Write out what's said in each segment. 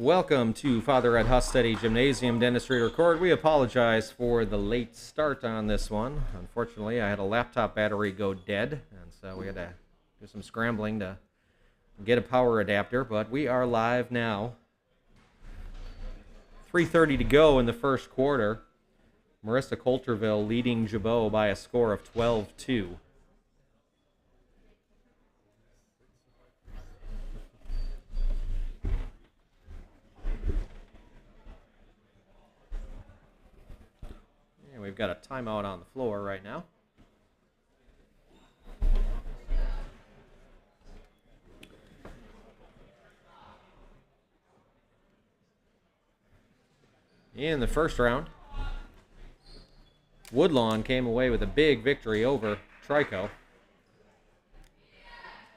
Welcome to Father at Hustedde Gymnasium Dentistry Record. We apologize for the late start on this one. Unfortunately, I had a laptop battery go dead, and so we had to do some scrambling to get a power adapter, but we are live now. 3:30 to go in the first quarter. Marissa-Coulterville leading Gibault by a score of 12-2. We've got a timeout on the floor right now. In the first round, Woodlawn came away with a big victory over Trico.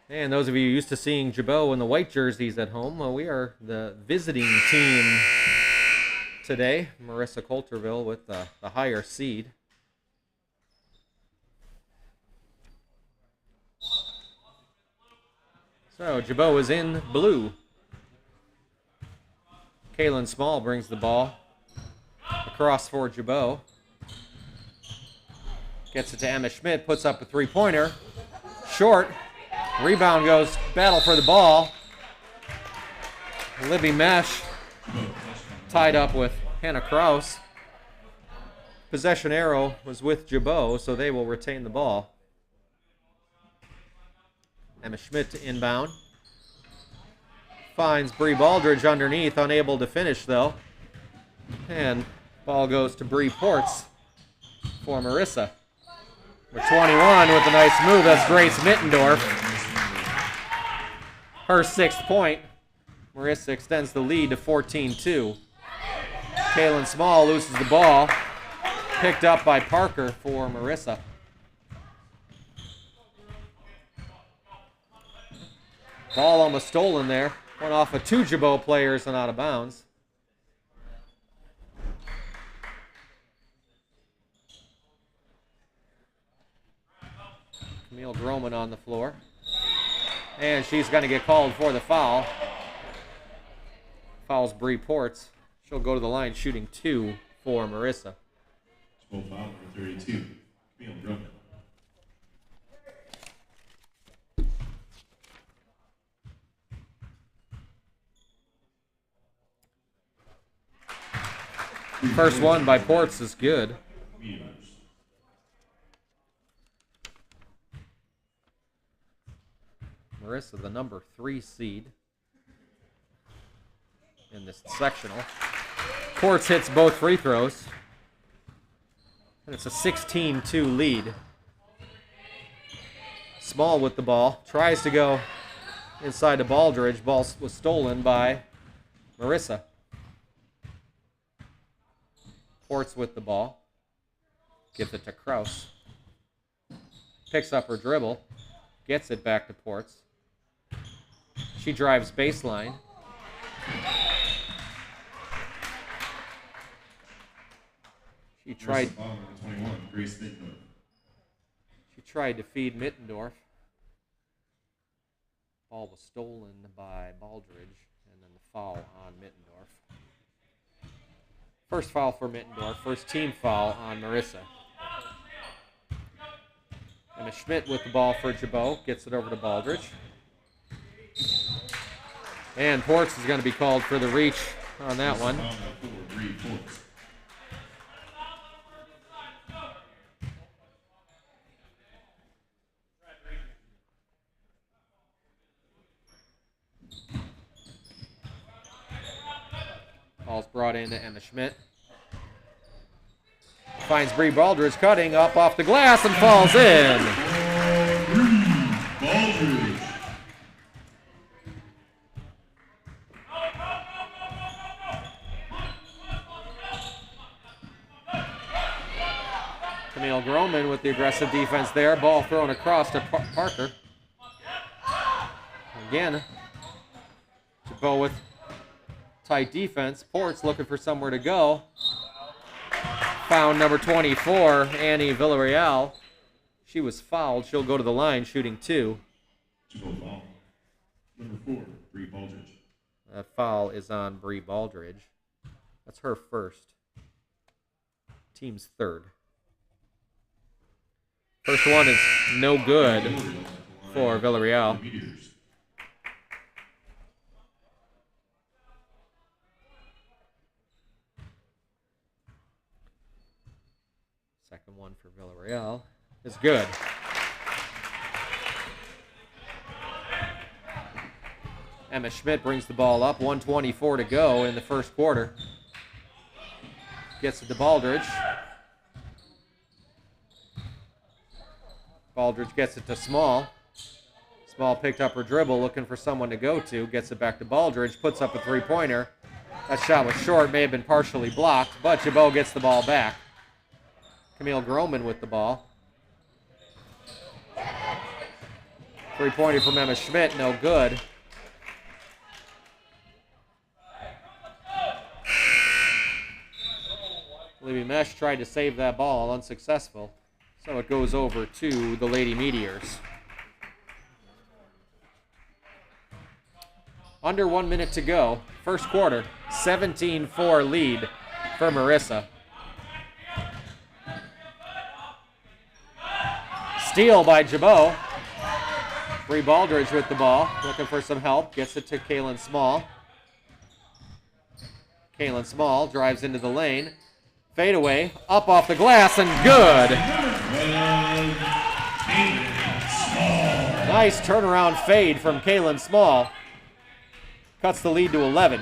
And those of you used to seeing Gibault in the white jerseys at home, we are the visiting team today. Marissa-Coulterville with the higher seed. So Gibault is in blue. Kaylin Small brings the ball across for Gibault. Gets it to Emma Schmidt, puts up a three-pointer. Short. Rebound goes, battle for the ball. Libby Mesh tied up with Hannah Kraus. Possession arrow was with Gibault, so they will retain the ball. Emma Schmidt to inbound. Finds Bree Baldridge underneath, unable to finish though. And ball goes to Bree Ports for Marissa. Number 21 with a nice move, that's Grace Mittendorf. Her sixth point. Marissa extends the lead to 14-2. Kaylin Small loses the ball. Picked up by Parker for Marissa. Ball almost stolen there. Went off of two Gibault players and out of bounds. Camille Groman on the floor. And she's going to get called for the foul. Fouls Bree Ports. She'll go to the line shooting two for Marissa. Foul number 32, Camille Groman. First one by Ports is good. Marissa, the number 3 seed in this sectional. Ports hits both free throws. And it's a 16-2 lead. Small with the ball. Tries to go inside to Baldridge. Ball was stolen by Marissa. Ports with the ball. Gives it to Kraus. Picks up her dribble. Gets it back to Ports. She drives baseline. She tried to feed Mittendorf. Ball was stolen by Baldridge, and then the foul on Mittendorf. First foul for Mittendorf, first team foul on Marissa. Emma Schmidt with the ball for Gibault, gets it over to Baldridge. And Ports is going to be called for the reach on that one. Ball's brought in to Emma Schmidt. Finds Bree Baldridge cutting up off the glass and falls in. Baldridge. Camille Groman with the aggressive defense there. Ball thrown across to Parker. Again, Gibault with tight defense. Ports looking for somewhere to go. Found number 24, Annie Villarreal. She was fouled. She'll go to the line shooting two. Gibault foul. Number 4, Bree Baldridge. That foul is on Bree Baldridge. That's her first. Team's third. First one is no good for Villarreal. Second one for Villarreal is good. Emma Schmidt brings the ball up. 1:24 to go in the first quarter. Gets it to Baldridge. Baldridge gets it to Small. Small picked up her dribble, looking for someone to go to. Gets it back to Baldridge. Puts up a three-pointer. That shot was short, may have been partially blocked, but Gibault gets the ball back. Camille Groman with the ball. Three-pointer from Emma Schmidt, no good. Libby Mesh tried to save that ball, unsuccessful. So it goes over to the Lady Meteors. Under 1 minute to go. First quarter, 17-4 lead for Marissa. Steal by Gibault. Bree Baldridge with the ball, looking for some help. Gets it to Kaylin Small. Kaylin Small drives into the lane. Fadeaway, up off the glass, and good. Nice turnaround fade from Kaylin Small. Cuts the lead to 11.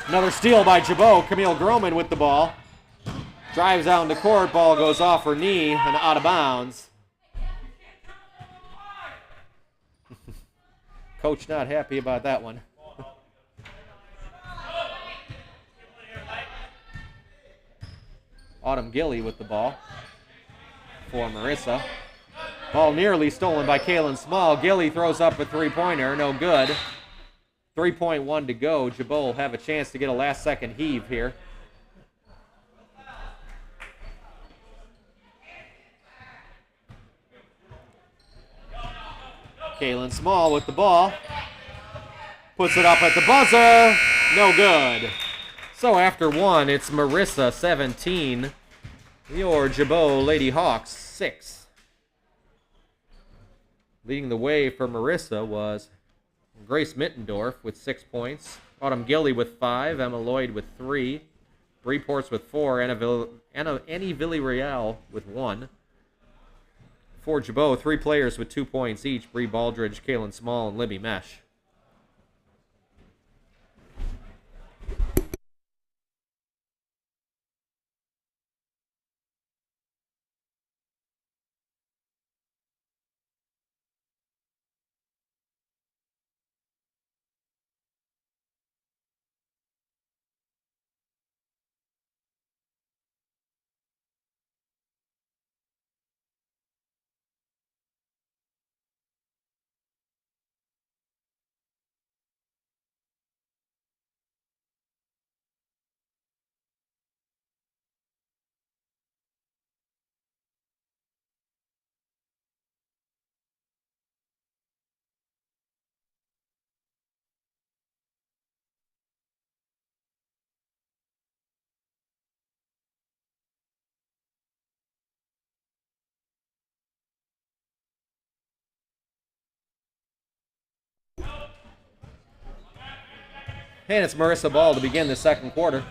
Another steal by Gibault. Camille Groman with the ball. Drives down the court, ball goes off her knee and out of bounds. Coach not happy about that one. Autumn Gilly with the ball for Marissa. Ball nearly stolen by Kaylin Small. Gilly throws up a three-pointer, no good. 3.1 to go. Gibault will have a chance to get a last-second heave here. Kaylin Small with the ball. Puts it up at the buzzer. No good. So after one, it's Marissa 17, your Gibault Lady Hawks 6. Leading the way for Marissa was Grace Mittendorf with 6 points, Autumn Gilly with 5, Emma Lloyd with 3, Bree Ports with 4, Annie Villarreal with 1. For Gibault, 3 players with 2 points each, Bree Baldridge, Kaylin Small, and Libby Mesh. And it's Marissa ball to begin the second quarter.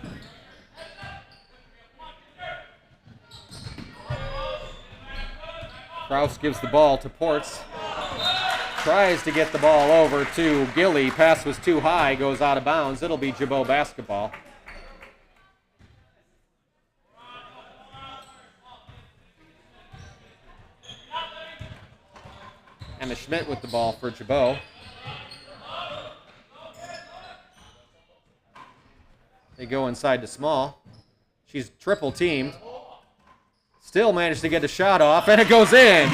Kraus gives the ball to Ports. Tries to get the ball over to Gilly. Pass was too high, goes out of bounds. It'll be Gibault basketball. Emma Schmidt with the ball for Gibault. They go inside to Small. She's triple teamed. Still managed to get a shot off, and it goes in.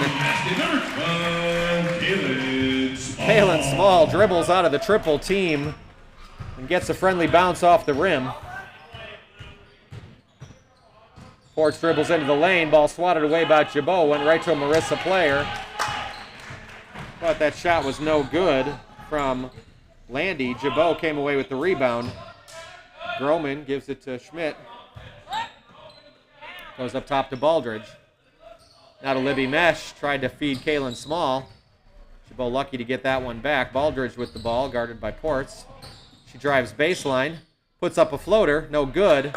Kaylin Small dribbles out of the triple team and gets a friendly bounce off the rim. Ports dribbles into the lane. Ball swatted away by Gibault. Went right to a Marissa player. But that shot was no good from Landy. Gibault came away with the rebound. Groman gives it to Schmidt. Goes up top to Baldridge. Now to Libby Mesh. Tried to feed Kaylin Small. Gibault lucky to get that one back. Baldridge with the ball, guarded by Ports. She drives baseline. Puts up a floater. No good.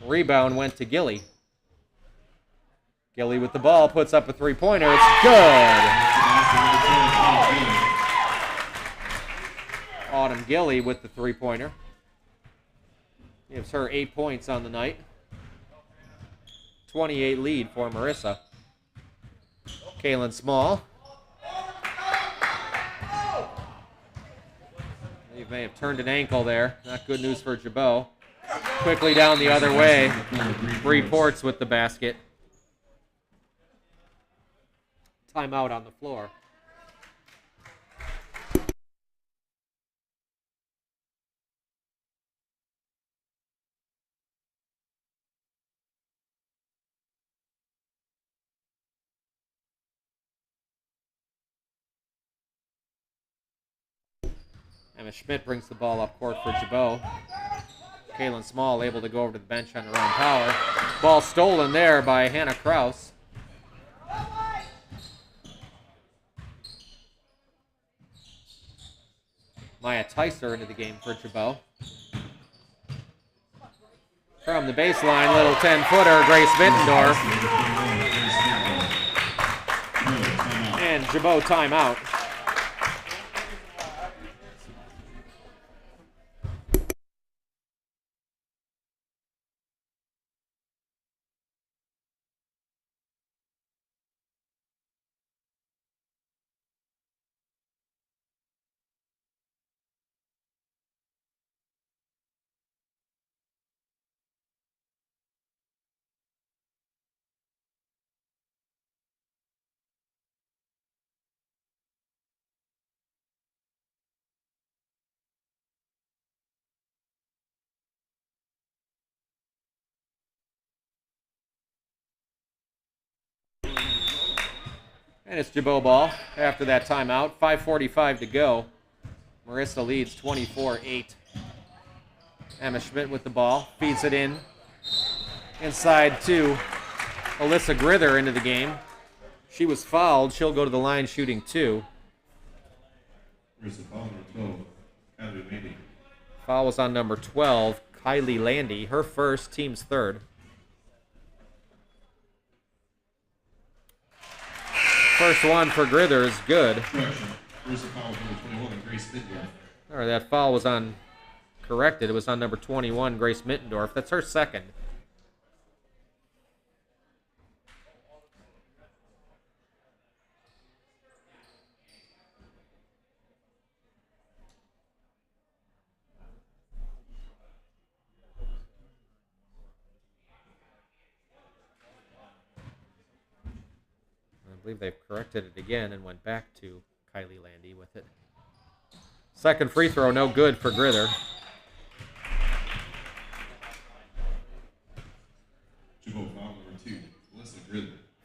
Rebound went to Gilly. Gilly with the ball. Puts up a three-pointer. It's good. Autumn Gilly with the three-pointer. Gives her 8 points on the night. 28 lead for Marissa. Kaylin Small. They may have turned an ankle there. Not good news for Gibault. Quickly down the other way. Bree Ports with the basket. Timeout on the floor. Emma Schmidt brings the ball up court for Gibault. Kaylin Small able to go over to the bench on her own power. Ball stolen there by Hannah Kraus. Maya Tyser into the game for Gibault. From the baseline, little 10-footer, Grace Mittendorf. And Gibault timeout. And it's Gibault ball after that timeout. 5:45 to go. Marissa leads 24-8. Emma Schmidt with the ball. Feeds it in. Inside to Alyssa Grither into the game. She was fouled. She'll go to the line shooting 2. Foul was on number 12, Kylie Landy. Her first, team's third. First one for Grither is good. Or that foul was on corrected. It was on number 21, Grace Mittendorf. That's her second. I believe they've corrected it again and went back to Kylie Landy with it. Second free throw, no good for Grither.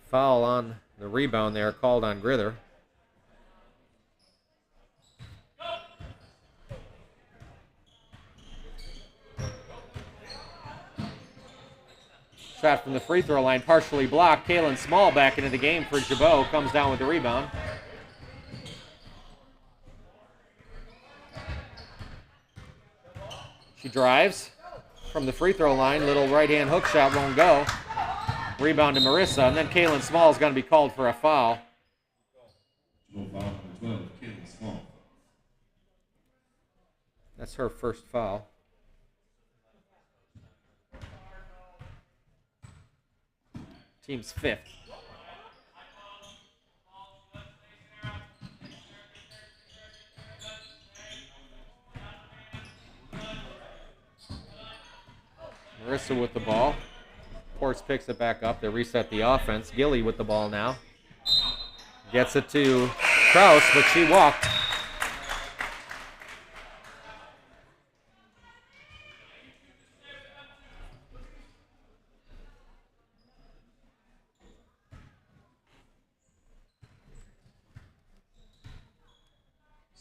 Foul on the rebound there, called on Grither. Shot from the free throw line, partially blocked. Kaylin Small back into the game for Gibault. Comes down with the rebound. She drives from the free throw line. Little right-hand hook shot won't go. Rebound to Marissa, and then Kaylin Small is going to be called for a foul. That's her first foul. Team's fifth. Marissa with the ball. Ports picks it back up. They reset the offense. Gilly with the ball now. Gets it to Kraus, but she walked.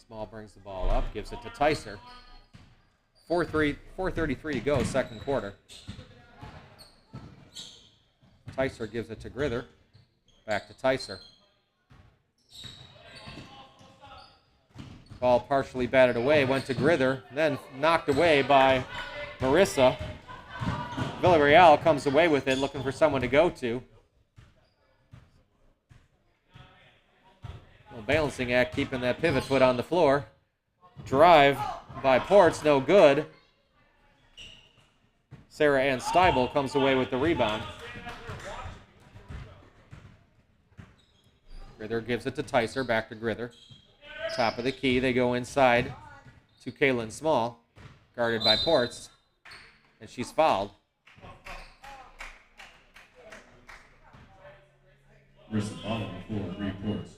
Small brings the ball up, gives it to Tyser. 4:33 to go, second quarter. Tyser gives it to Grither. Back to Tyser. Ball partially batted away, went to Grither, then knocked away by Marissa. Villarreal comes away with it, looking for someone to go to. Little balancing act, keeping that pivot foot on the floor. Drive by Ports, no good. Sarah Ann Steibel comes away with the rebound. Grither gives it to Tyser, back to Grither. Top of the key, they go inside to Kaylin Small, guarded by Ports, and she's fouled. Marissa-Coulterville for Bree Ports.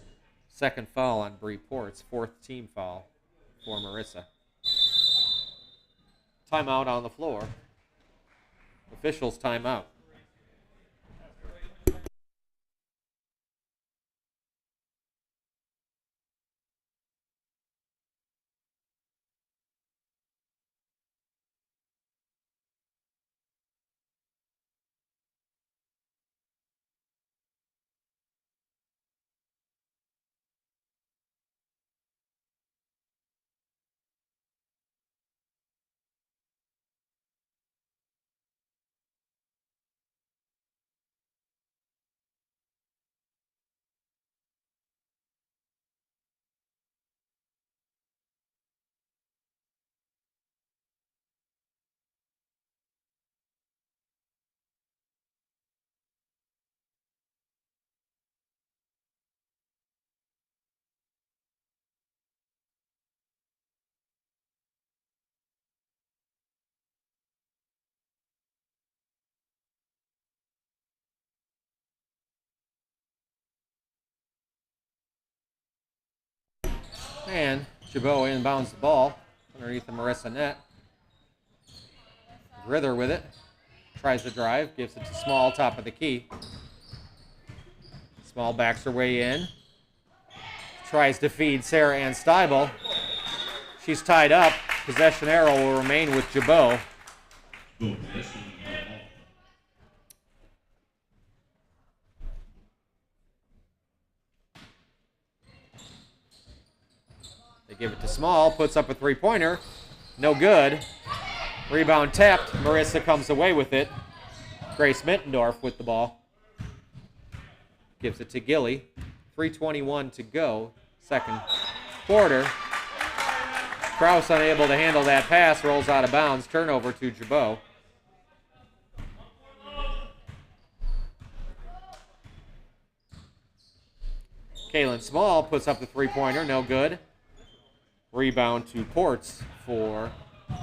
Second foul on Bree Ports, fourth team foul for Marissa. Timeout on the floor. Officials timeout. And Gibault inbounds the ball underneath the Marissa net. Grither with it. Tries to drive. Gives it to Small, top of the key. Small backs her way in. Tries to feed Sarah Ann Steibel. She's tied up. Possession arrow will remain with Gibault. They give it to Small, puts up a three-pointer. No good. Rebound tapped. Marissa comes away with it. Grace Mittendorf with the ball. Gives it to Gilly. 3:21 to go. Second quarter. Kraus unable to handle that pass. Rolls out of bounds. Turnover to Gibault. Kaylin Small puts up the three-pointer. No good. Rebound to Ports for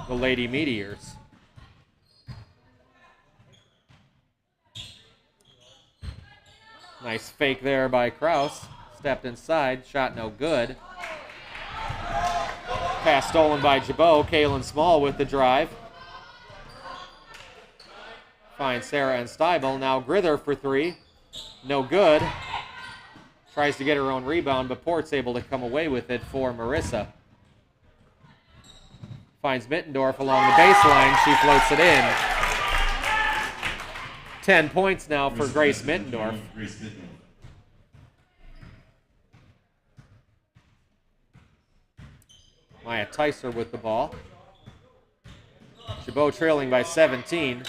the Lady Meteors. Nice fake there by Kraus. Stepped inside, shot no good. Pass stolen by Gibault. Kaylin Small with the drive. Finds Sarah Ann Steibel. Now Grither for three. No good. Tries to get her own rebound, but Port's able to come away with it for Marissa. Finds Mittendorf along the baseline. She floats it in. 10 points now for Grace Mittendorf. Maya Tyser with the ball. Gibault trailing by 17.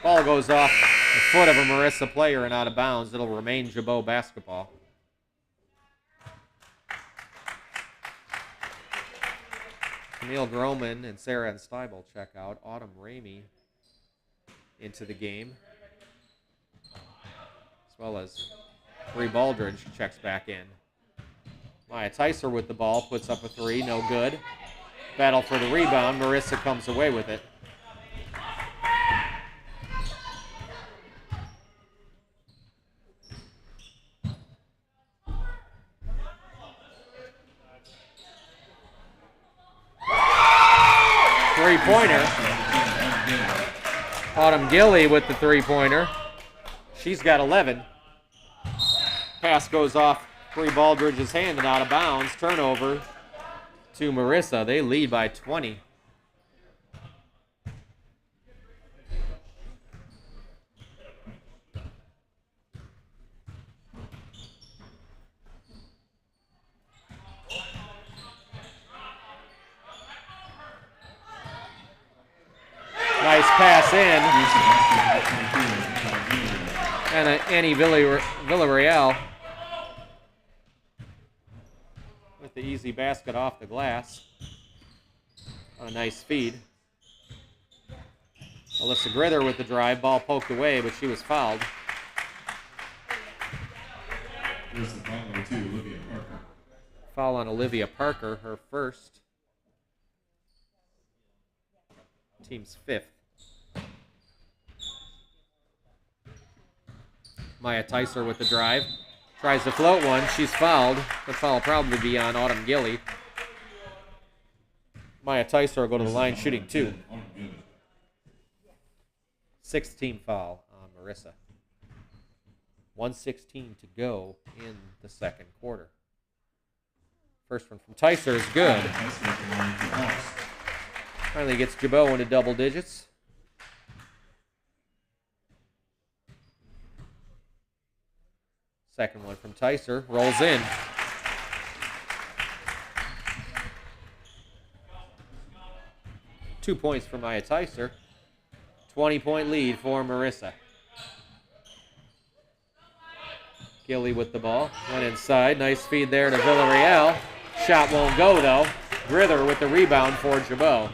Ball goes off the foot of a Marissa player and out of bounds. It'll remain Gibault basketball. Camille Groman and Sarah Ann Steibel check out. Autumn Ramey into the game, as well as Bree Baldridge checks back in. Maya Tyser with the ball, puts up a three, no good. Battle for the rebound. Marissa comes away with it. Three-pointer. Autumn Gilly with the three-pointer. She's got 11. Pass goes off Bree Baldridge's hand and out of bounds. Turnover to Marissa. They lead by 20. Nice pass in. And Annie Villarreal with the easy basket off the glass. On a nice feed. Alyssa Grither with the drive. Ball poked away, but she was fouled. There's the foul number 2, Olivia Parker. Foul on Olivia Parker, her first. Team's 5th. Maya Tyser with the drive. Tries to float one. She's fouled. The foul will probably be on Autumn Gilly. Maya Tyser will go to the line shooting 2. 6th team foul on Marissa. 1:16 to go in the second quarter. First one from Tyser is good. Finally gets Gibault into double digits. Second one from Tyser. Rolls in. Two points for Maya Tyser. 20-point lead for Marissa. Gilly with the ball. Went inside. Nice feed there to Villarreal. Shot won't go, though. Grither with the rebound for Gibault.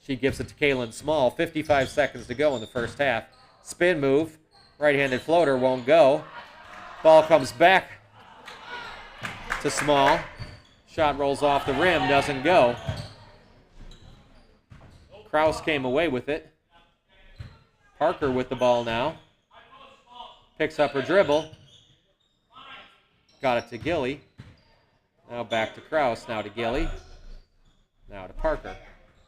She gives it to Kaylin Small. 55 seconds to go in the first half. Spin move. Right-handed floater won't go. Ball comes back to Small. Shot rolls off the rim. Doesn't go. Kraus came away with it. Parker with the ball now. Picks up her dribble. Got it to Gilly. Now back to Kraus. Now to Gilly. Now to Parker.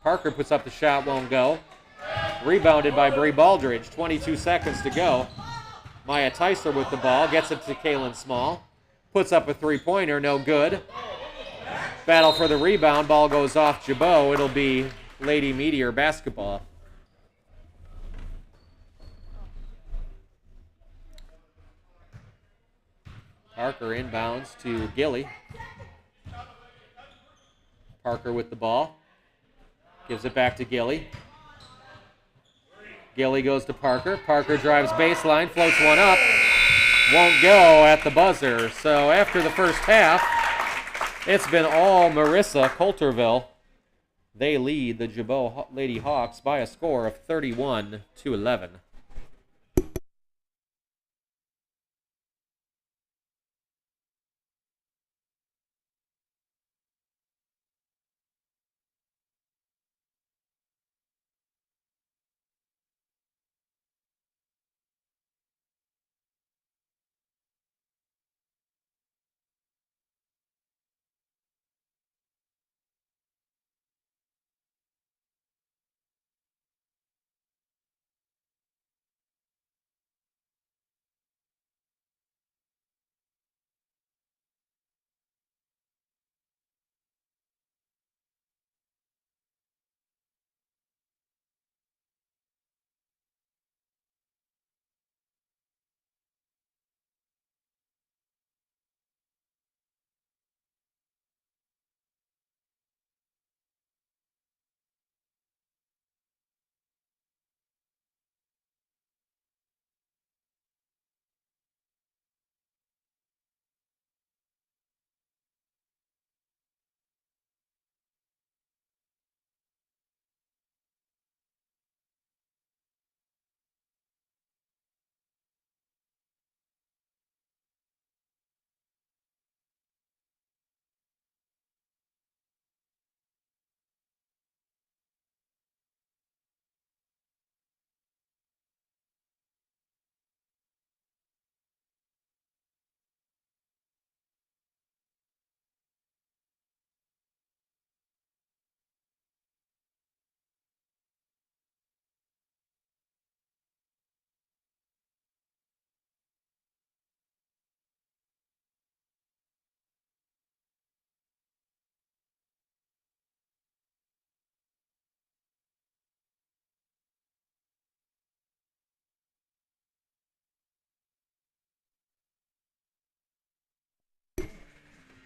Parker puts up the shot, won't go. Rebounded by Bree Baldridge. 22 seconds to go. Maya Tyser with the ball. Gets it to Kaylin Small. Puts up a three-pointer. No good. Battle for the rebound. Ball goes off Gibault. It'll be Lady Meteor basketball. Parker inbounds to Gilly. Parker with the ball. Gives it back to Gilly. Gilly goes to Parker. Parker drives baseline, floats one up. Won't go at the buzzer. So after the first half, it's been all Marissa-Coulterville. They lead the Gibault Lady Hawks by a score of 31-11.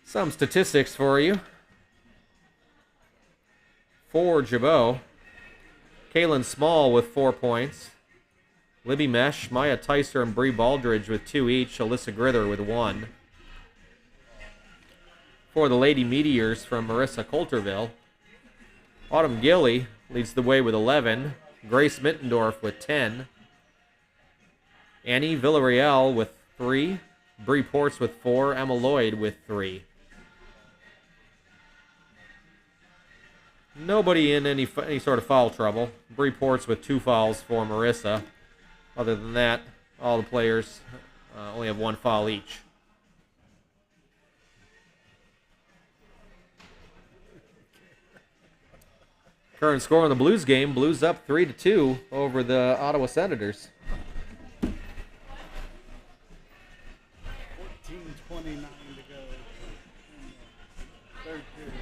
Some statistics for you. For Gibault, Kaylin Small with 4 points. Libby Mesh, Maya Tyser, and Bree Baldridge with 2 each. Alyssa Grither with 1. For the Lady Meteors from Marissa-Coulterville, Autumn Gilly leads the way with 11. Grace Mittendorf with 10. Annie Villarreal with 3. Bree Ports with 4. Emma Lloyd with 3. Nobody in any sort of foul trouble. Bree Ports with 2 fouls for Marissa. Other than that, all the players only have 1 foul each. Current score in the Blues game, Blues up 3-2 over the Ottawa Senators. 14:29 to go in the third period.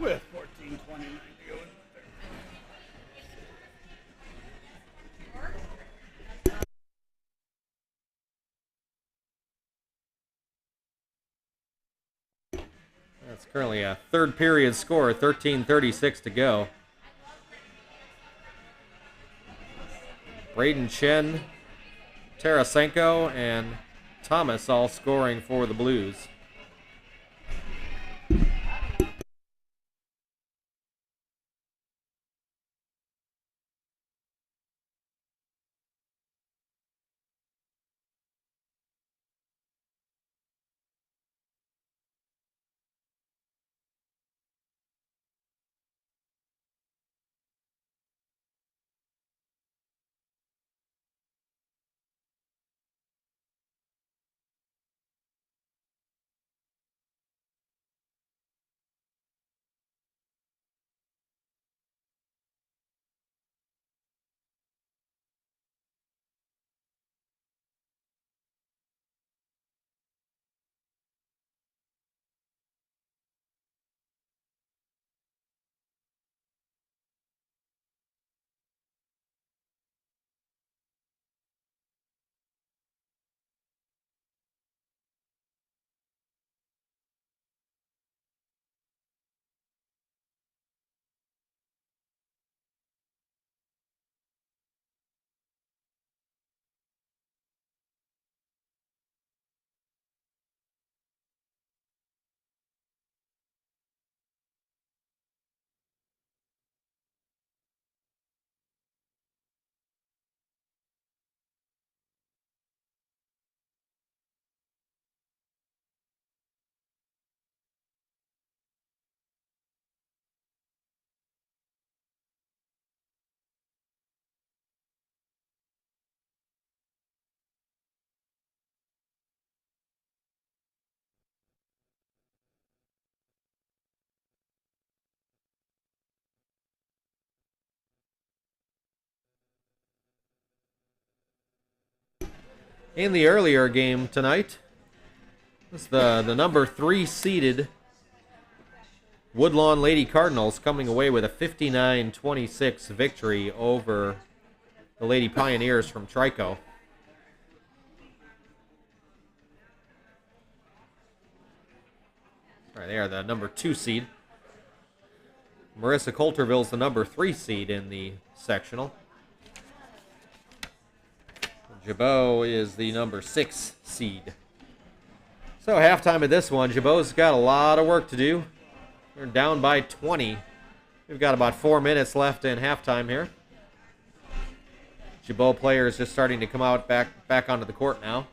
With 14:29 to go in the third. That's currently a third period score, 13:36 to go. Braden Chen, Tarasenko, and Thomas all scoring for the Blues. In the earlier game tonight, it's the number 3 seeded Woodlawn Lady Cardinals coming away with a 59-26 victory over the Lady Pioneers from Trico. All right, they are the number 2 seed. Marissa-Coulterville's the number 3 seed in the sectional. Gibault is the number 6 seed. So halftime of this one, Gibault's got a lot of work to do. They're down by 20. We've got about 4 minutes left in halftime here. Gibault players just starting to come out back onto the court now.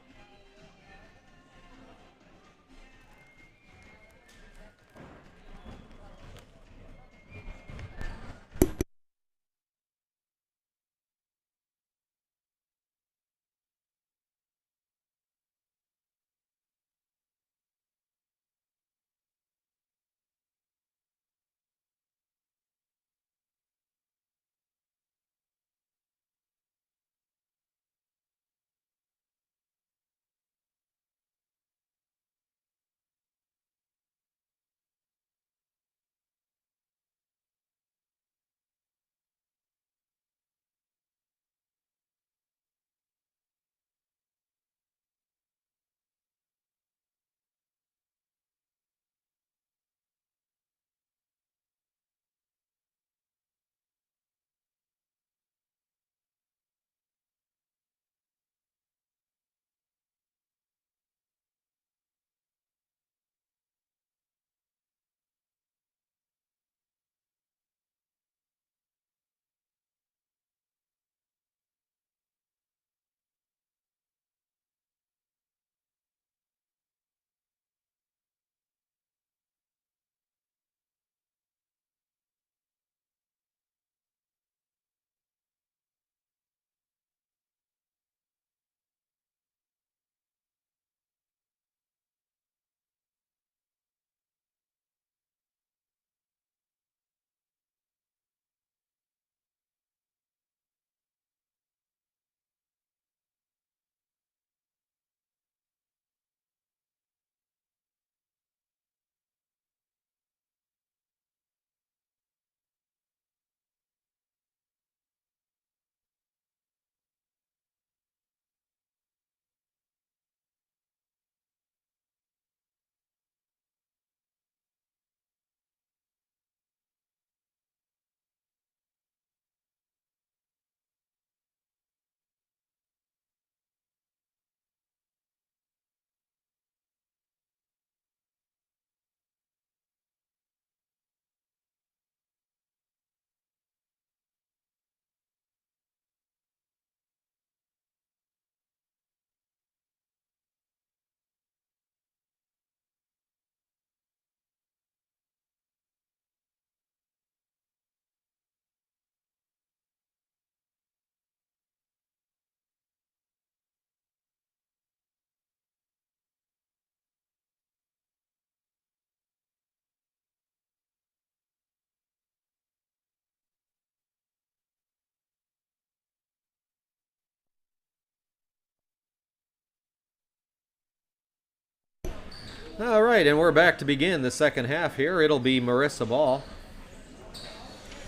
All right, and we're back to begin the second half here. It'll be Marissa ball.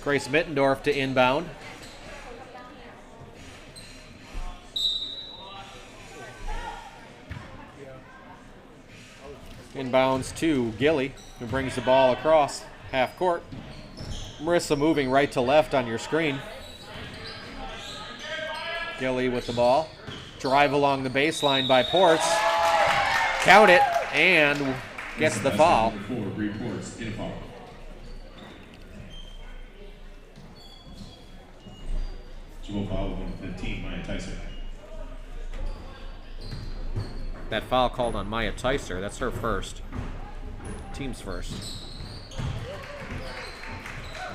Grace Mittendorf to inbound. Inbounds to Gilly, who brings the ball across half court. Marissa moving right to left on your screen. Gilly with the ball. Drive along the baseline by Ports. Count it, and gets the foul. Gibault foul with number 15, Maya Tyson. That foul called on Maya Tyser. That's her first. Team's first.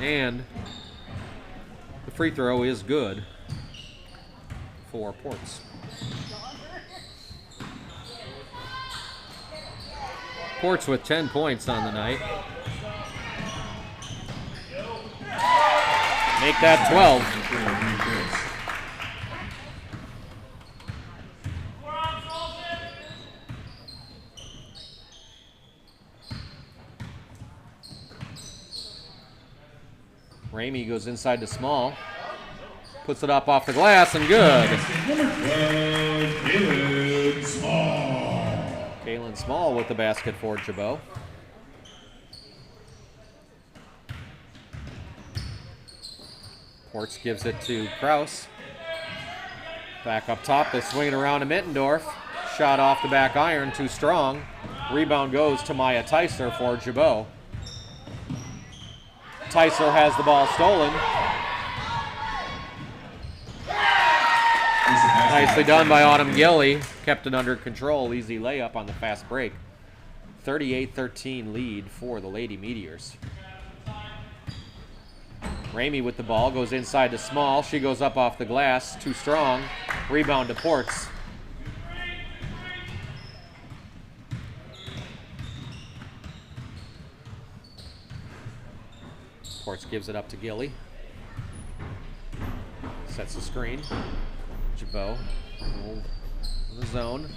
And the free throw is good for Ports. Ports with 10 points on the night. Make that 12. Ramey goes inside to Small. Puts it up off the glass and good. Kaylin Small. Kaylin Small with the basket for Gibault. Ports gives it to Kraus. Back up top, they swing it around to Mittendorf. Shot off the back iron, too strong. Rebound goes to Maya Tyser for Gibault. Tyser has the ball stolen. Nicely done by Autumn Gilly. Kept it under control. Easy layup on the fast break. 38-13 lead for the Lady Meteors. Ramey with the ball. Goes inside to Small. She goes up off the glass. Too strong. Rebound to Ports. Ports gives it up to Gilly. Sets the screen. Gibault in the zone.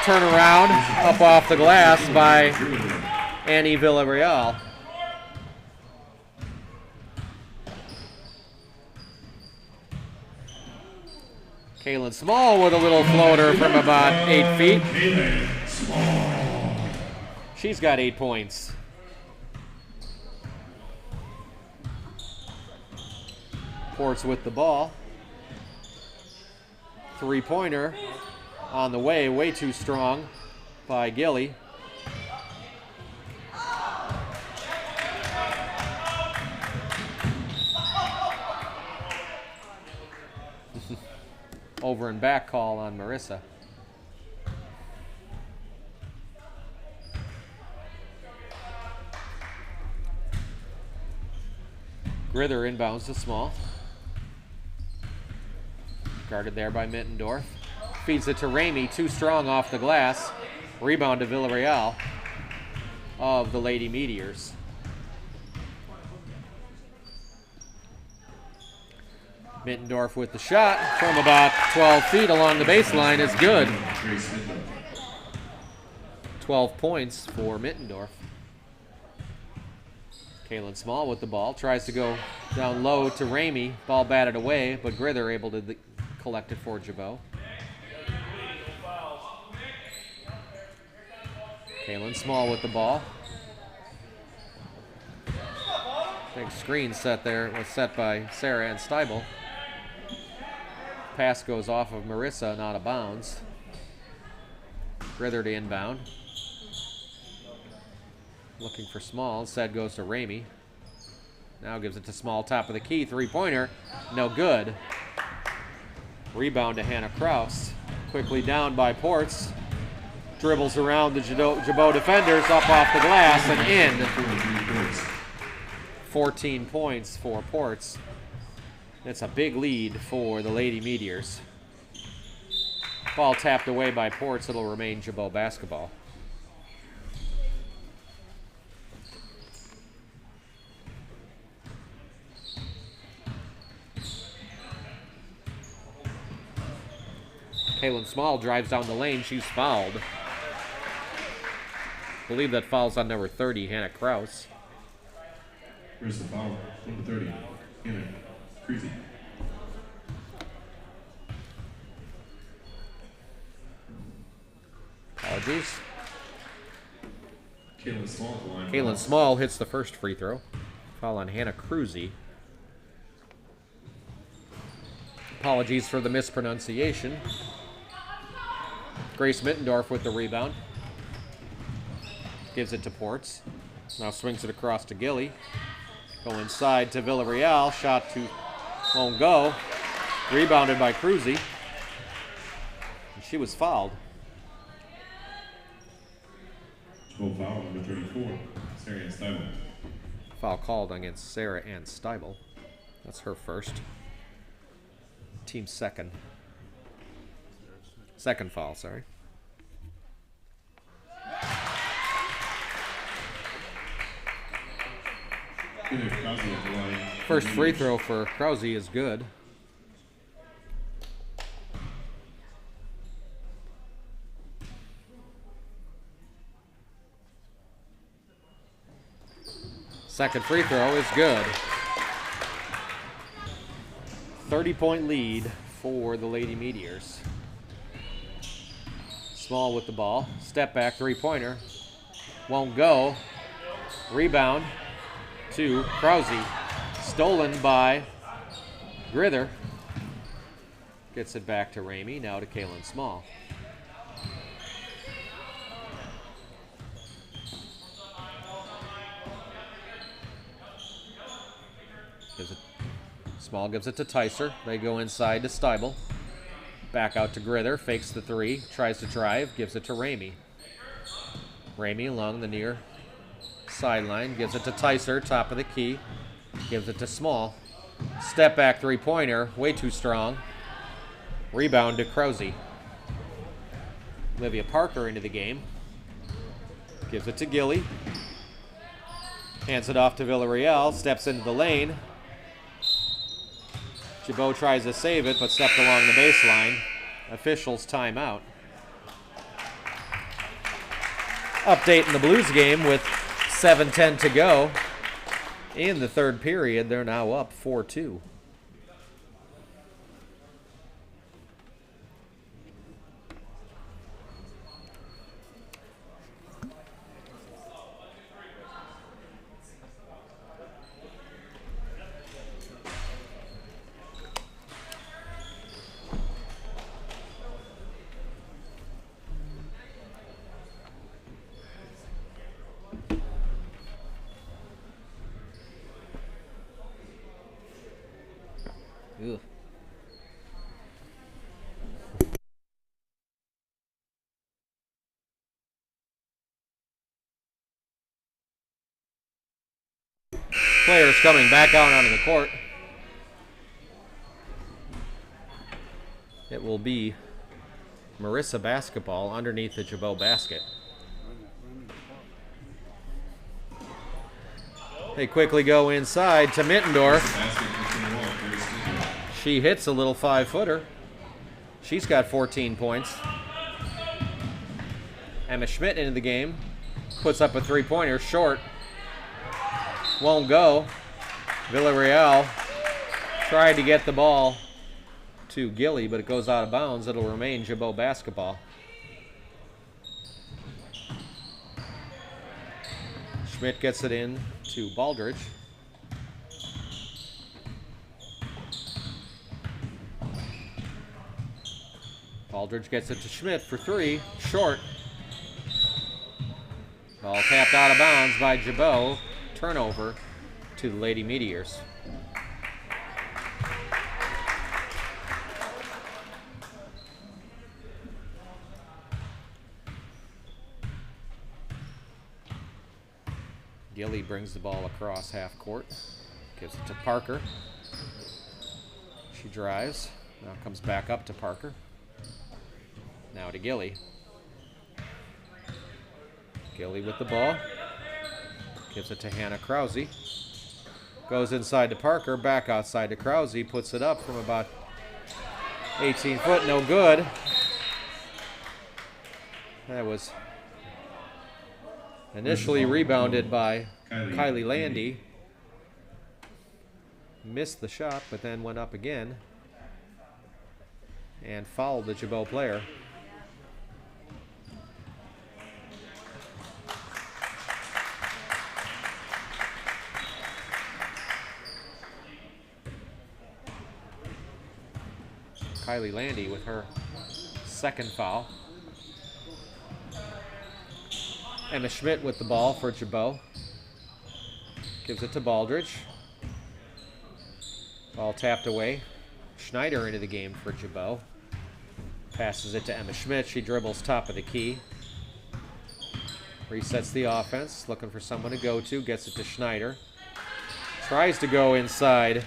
Turn around, up off the glass by Annie Villarreal. Kaylin Small with a little floater from about 8 feet. She's got 8 points. Ports with the ball. Three-pointer on the way too strong by Gilly. Over and back call on Marissa. Grither inbounds to Small. Guarded there by Mittendorf. Feeds it to Ramey, too strong off the glass. Rebound to Villarreal of the Lady Meteors. Mittendorf with the shot from about 12 feet along the baseline is good. 12 points for Mittendorf. Kaylin Small with the ball. Tries to go down low to Ramey. Ball batted away, but Grither able to collect it for Gibault. Kaylin Small with the ball. Big screen set there. It was set by Sarah Ann Steibel. Pass goes off of Marissa and out of bounds. Grither to inbound. Looking for Small. Instead goes to Ramey. Now gives it to Small, top of the key. Three-pointer. No good. Rebound to Hannah Kraus. Quickly down by Ports. Dribbles around the Gibault defenders, up off the glass and in. 14 points for Ports. It's a big lead for the Lady Meteors. Ball tapped away by Ports. It'll remain Gibault basketball. Kaylin Small drives down the lane. She's fouled. I believe that foul's on number 30, Hannah Kraus. Where's the foul? Number 30, Hannah Creasy. Apologies. Kaylin Small at the line. Kaylin Small hits the first free throw. Foul on Hannah Cruzy. Apologies for the mispronunciation. Grace Mittendorf with the rebound. Gives it to Ports. Now swings it across to Gilly. Go inside to Villarreal. Shot won't go. Rebounded by Cruzy. And she was fouled. Gibault foul, number 34, Sarah Ann Steibel. Foul called against Sarah Ann Steibel. That's her first. Team second. Second foul, sorry. Hannah Krause at the line. First free throw for Krause is good. Second free throw is good. 30-point lead for the Lady Meteors. Small with the ball. Step back three-pointer. Won't go. Rebound to Krause. Stolen by Grither. Gets it back to Ramey. Now to Kaylin Small. Small gives it to Tyser. They go inside to Steibel. Back out to Grither. Fakes the three. Tries to drive. Gives it to Ramey. Ramey along the near sideline. Gives it to Tyser. Top of the key. Gives it to Small. Step back three-pointer. Way too strong. Rebound to Krause. Olivia Parker into the game. Gives it to Gilly. Hands it off to Villarreal. Steps into the lane. Gibault tries to save it, but stepped along the baseline. Officials timeout. Update in the Blues game with 7:10 to go. In the third period, they're now up 4-2. Ugh. Players coming back out onto the court. It will be Marissa basketball underneath the Gibault basket. They quickly go inside to Mittendorf. She hits a little 5-footer. She's got 14 points. Emma Schmidt into the game. Puts up a three-pointer, short. Won't go. Villarreal tried to get the ball to Gilly, but it goes out of bounds. It'll remain Gibault basketball. Schmidt gets it in to Baldridge. Baldridge gets it to Schmidt for three. Short. Ball tapped out of bounds by Gibault. Turnover to the Lady Meteors. Gilly brings the ball across half court. Gives it to Parker. She drives. Now comes back up to Parker. Now to Gilly. Gilly with the ball. Gives it to Hannah Krause. Goes inside to Parker. Back outside to Krause. Puts it up from about 18 foot. No good. That was initially rebounded by Kylie Landy. Missed the shot, but then went up again and fouled the Gibault player. Kylie Landy with her second foul. Emma Schmidt with the ball for Gibault. Gives it to Baldridge. Ball tapped away. Schneider into the game for Gibault. Passes it to Emma Schmidt. She dribbles top of the key. Resets the offense. Looking for someone to go to. Gets it to Schneider. Tries to go inside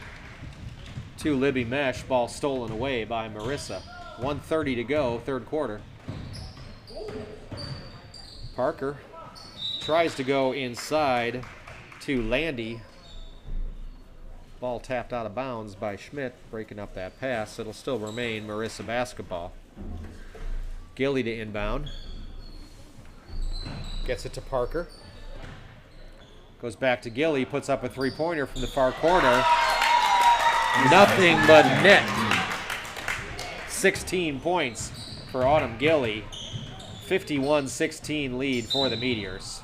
to Libby Mesh. Ball stolen away by Marissa. 1:30 to go, third quarter. Parker tries to go inside to Landy. Ball tapped out of bounds by Schmidt, breaking up that pass. It'll still remain Marissa basketball. Gilly to inbound. Gets it to Parker. Goes back to Gilly, puts up a three-pointer from the far corner. Nothing but net. 16 points for Autumn Gilly. 51-16 lead for the Meteors.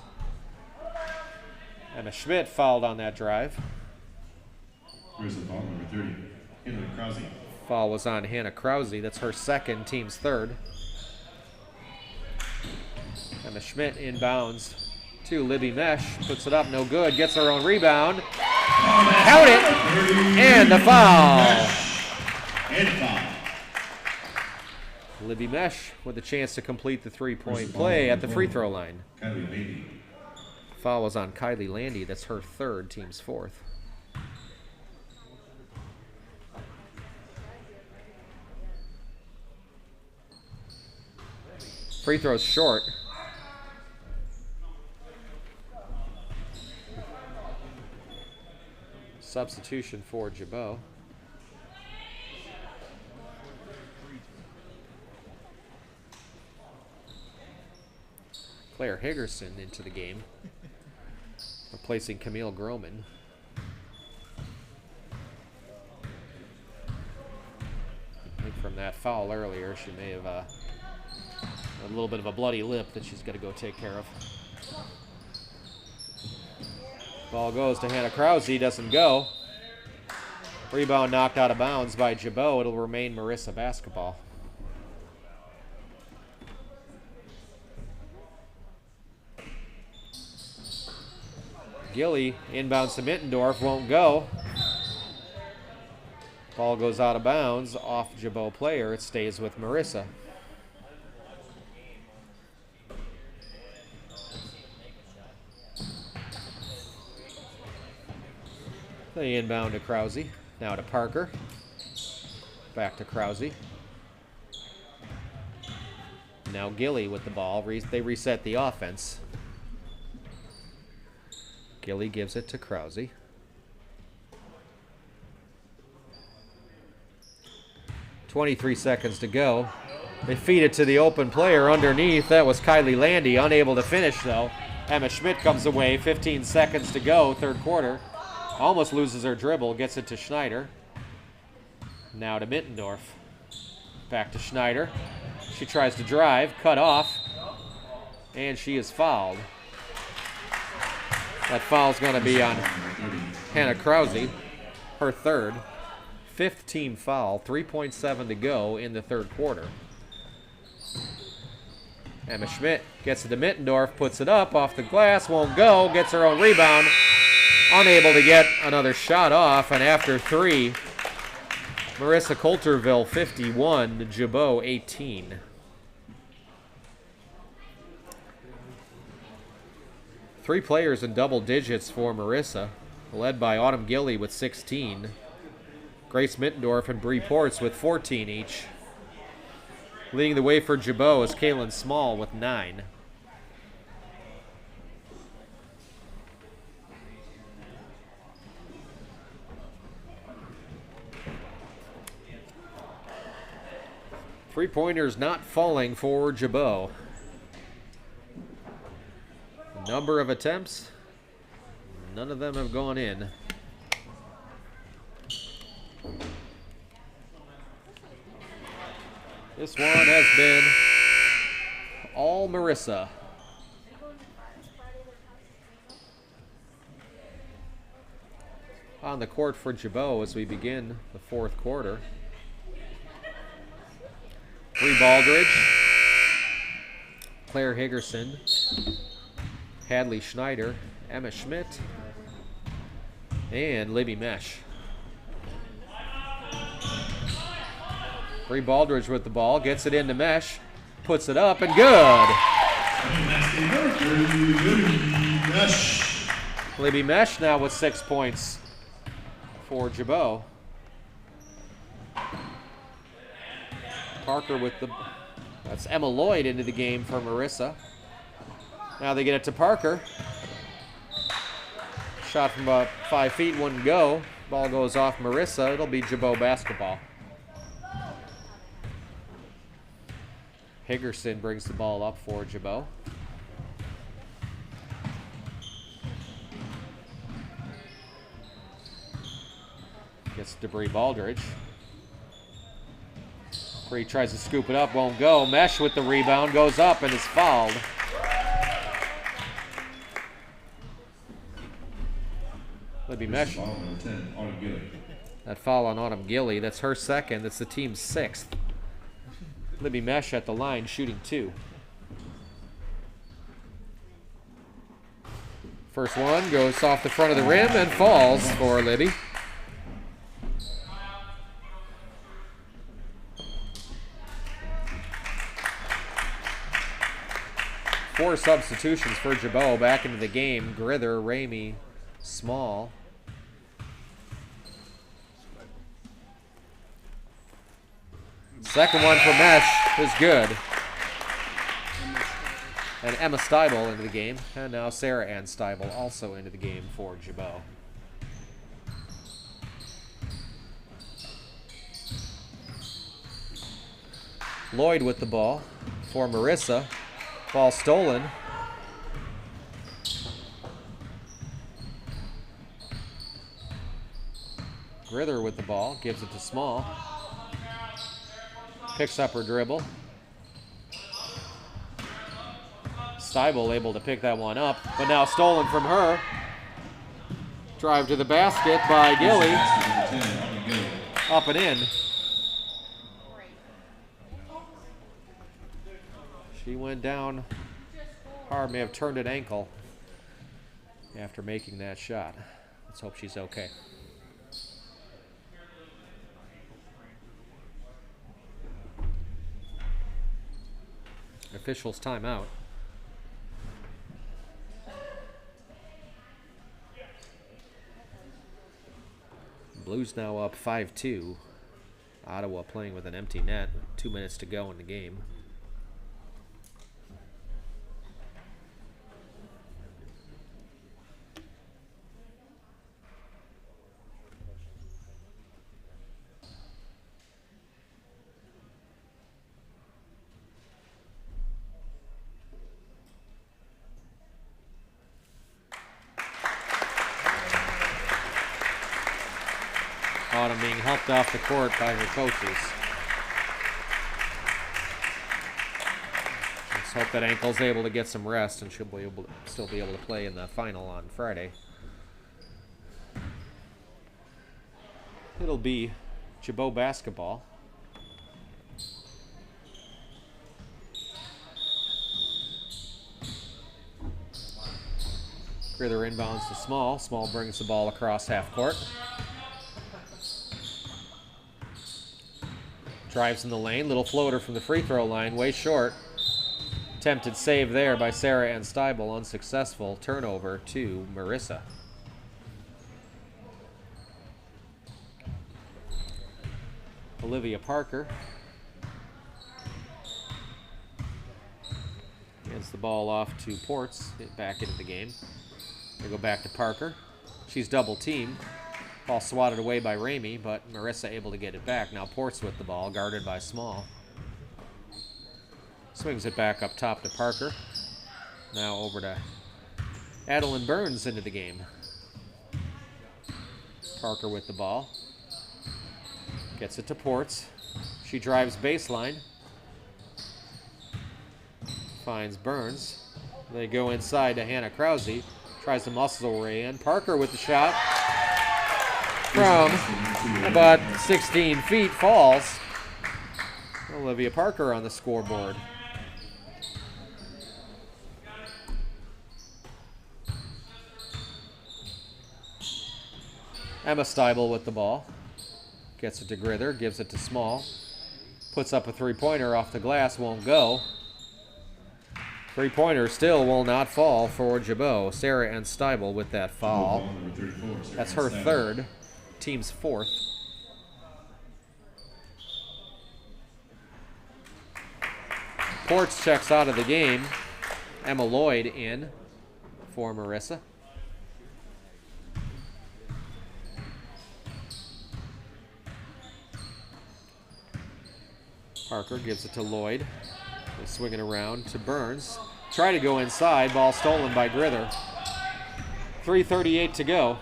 Emma Schmidt fouled on that drive. Here's the foul, number 30, Hannah Krause. Foul was on Hannah Krause. That's her second, team's third. Emma Schmidt inbounds to Libby Mesh. Puts it up, no good. Gets her own rebound. Count it! And the foul. And foul. Libby Mesh with a chance to complete the three-point play at the free throw line. Kylie Landy. Foul was on Kylie Landy. That's her third, team's fourth. Free throw's short. Substitution for Gibault. Claire Higgerson into the game, replacing Camille Groman. I think from that foul earlier, she may have a little bit of a bloody lip that she's got to go take care of. Ball goes to Hannah Krause, doesn't go. Rebound knocked out of bounds by Gibault. It'll remain Marissa basketball. Gilly inbounds to Mittendorf, won't go. Ball goes out of bounds, off Gibault player. It stays with Marissa. They inbound to Krause. Now to Parker. Back to Krause. Now Gilly with the ball. They reset the offense. Gilly gives it to Krause. 23 seconds to go. They feed it to the open player underneath. That was Kylie Landy, unable to finish though. Emma Schmidt comes away, 15 seconds to go, third quarter. Almost loses her dribble, gets it to Schneider. Now to Mittendorf. Back to Schneider. She tries to drive, cut off, and she is fouled. That foul's going to be on Hannah Krause, her third. Fifth team foul, 3.7 to go in the third quarter. Emma Schmidt gets it to Mittendorf, puts it up off the glass, won't go, gets her own rebound. Unable to get another shot off, and after three, Marissa-Coulterville 51, Gibault 18. Three players in double digits for Marissa, led by Autumn Gilly with 16. Grace Mittendorf and Bree Ports with 14 each. Leading the way for Gibault is Kaylin Small with 9. Three-pointers not falling for Gibault. Number of attempts, none of them have gone in. This one has been all Marissa. On the court for Gibault as we begin the fourth quarter. Bree Baldridge, Claire Higgerson, Hadley Schneider, Emma Schmidt, and Libby Mesh. Bree Baldridge with the ball, gets it into Mesh, puts it up, and good! Libby Mesh now with 6 points for Gibault. Parker with the, that's Emma Lloyd into the game for Marissa. Now they get it to Parker. Shot from about 5 feet, wouldn't go. Ball goes off Marissa. It'll be Gibault basketball. Higgerson brings the ball up for Gibault. Gets to Bree Baldridge. Bree tries to scoop it up, won't go. Mesh with the rebound, goes up and is fouled. Libby Mesh. That foul on Autumn Gilly, that's her second. That's the team's 6th. Libby Mesh at the line, shooting 2. First one goes off the front of the rim and falls for Libby. Four substitutions for Gibault back into the game. Grither, Ramey, Small. Second one for Mesh is good. And Emma Steibel into the game. And now Sarah Ann Steibel also into the game for Gibault. Lloyd with the ball for Marissa. Ball stolen. Grither with the ball, gives it to Small. Picks up her dribble. Steibel able to pick that one up, but now stolen from her. Drive to the basket by Gilly. Up and in. She went down hard, may have turned an ankle after making that shot. Let's hope she's okay. Officials timeout. Blues now up 5-2. Ottawa playing with an empty net. 2 minutes to go in the game. Autumn being helped off the court by her coaches. Let's hope that ankle's able to get some rest and she'll be able to, still be able to play in the final on Friday. It'll be Gibault basketball. Grither inbounds to Small. Small brings the ball across half court. Drives in the lane, little floater from the free throw line, way short. Attempted save there by Sarah Ann Steibel, unsuccessful. Turnover to Marissa. Olivia Parker gets the ball off to Ports, back into the game. They go back to Parker. She's double teamed. Ball swatted away by Ramey, but Marissa able to get it back. Now Ports with the ball, guarded by Small. Swings it back up top to Parker. Now over to Adeline Burns into the game. Parker with the ball. Gets it to Ports. She drives baseline. Finds Burns. They go inside to Hannah Krause. Tries to muscle her in. Parker with the shot. From about 16 feet, falls. Olivia Parker on the scoreboard. Emma Steibel with the ball. Gets it to Grither, gives it to Small. Puts up a three-pointer off the glass, won't go. Three-pointer still will not fall for Gibault. Sarah Ann Steibel with that foul. That's her third, team's fourth. Ports checks out of the game. Emma Lloyd in for Marissa. Parker gives it to Lloyd. They swing it around to Burns. Try to go inside. Ball stolen by Grither. 3:38 to go.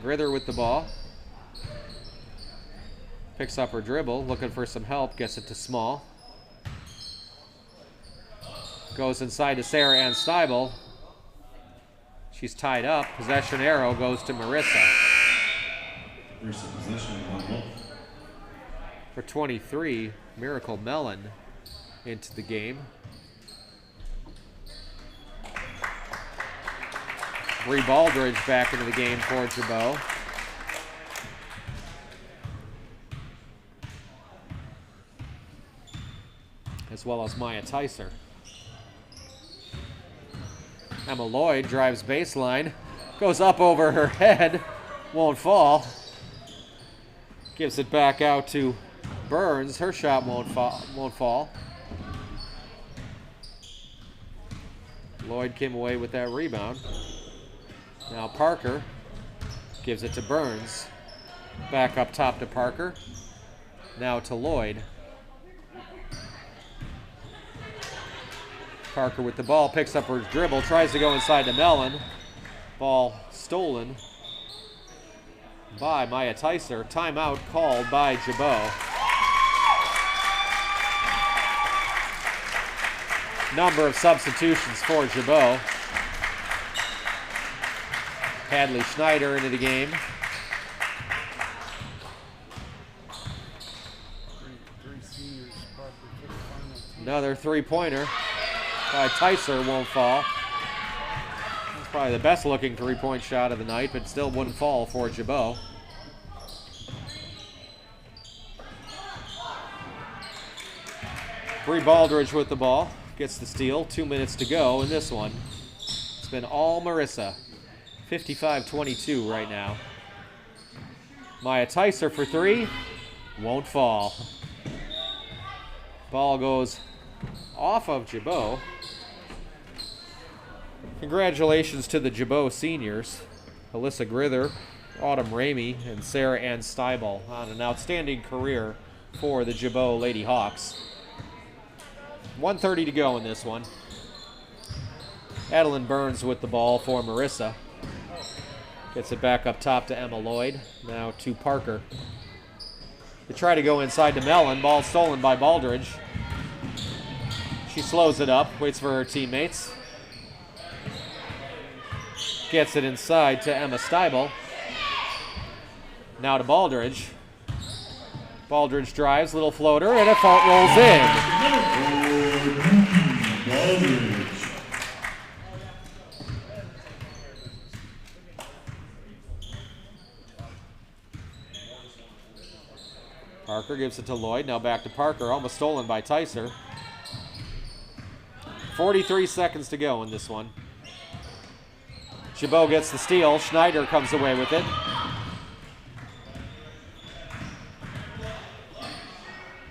Grither with the ball. Picks up her dribble. Looking for some help. Gets it to Small. Goes inside to Sarah Ann Steibel. She's tied up. Possession arrow goes to Marissa. Marissa possession on For 23, Miracle Mellon into the game. Bree Baldridge back into the game for Gibault. As well as Maya Tyser. Emma Lloyd drives baseline, goes up over her head, won't fall. Gives it back out to Burns. Her shot won't fall. Lloyd came away with that rebound. Now Parker gives it to Burns. Back up top to Parker. Now to Lloyd. Parker with the ball, picks up her dribble, tries to go inside to Mellon. Ball stolen by Maya Tyser. Timeout called by Gibault. Number of substitutions for Gibault. Hadley Schneider into the game. Three seniors probably for the final team. Another three-pointer by Tyser won't fall. It's probably the best looking three-point shot of the night, but still wouldn't fall for Gibault. Bree Baldridge with the ball. Gets the steal. 2 minutes to go in this one. It's been all Marissa. 55-22 right now. Maya Tyser for three. Won't fall. Ball goes off of Gibault. Congratulations to the Gibault seniors. Alyssa Grither, Autumn Ramey, and Sarah Ann Steibel on an outstanding career for the Gibault Lady Hawks. 1:30 to go in this one. Adeline Burns with the ball for Marissa. Gets it back up top to Emma Lloyd. Now to Parker. They try to go inside to Mellon. Ball stolen by Baldridge. She slows it up, waits for her teammates. Gets it inside to Emma Steibel. Now to Baldridge. Baldridge drives, little floater, and a fault rolls in. Parker gives it to Lloyd. Now back to Parker. Almost stolen by Tyser. 43 seconds to go in this one. Gibault gets the steal. Schneider comes away with it.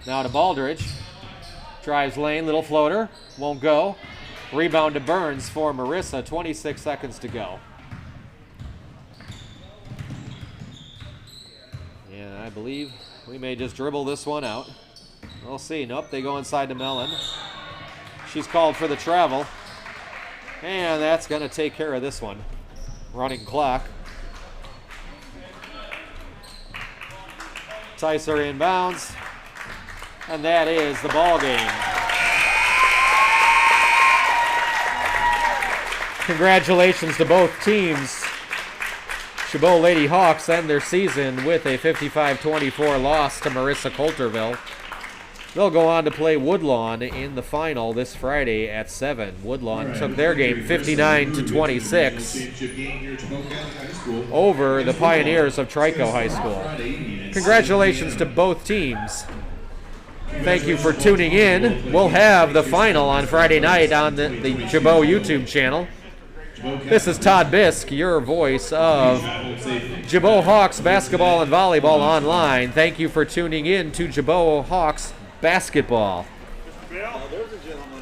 Now to Baldridge. Drives lane, little floater. Won't go. Rebound to Burns for Marissa. 26 seconds to go. And I believe we may just dribble this one out. We'll see. Nope, they go inside to Mellon. She's called for the travel. And that's going to take care of this one. Running clock. Ticer inbounds. And that is the ball game. Congratulations to both teams. Gibault Lady Hawks end their season with a 55-24 loss to Marissa-Coulterville. They'll go on to play Woodlawn in the final this Friday at 7. Woodlawn took their game 59-26 over the Pioneers of Trico High School. Congratulations to both teams. Thank you for tuning in. We'll have the final on Friday night on the Gibault YouTube channel. This is Todd Bisk, your voice of Gibault Hawks basketball and volleyball online. Thank you for tuning in to Gibault Hawks basketball. There's a gentleman.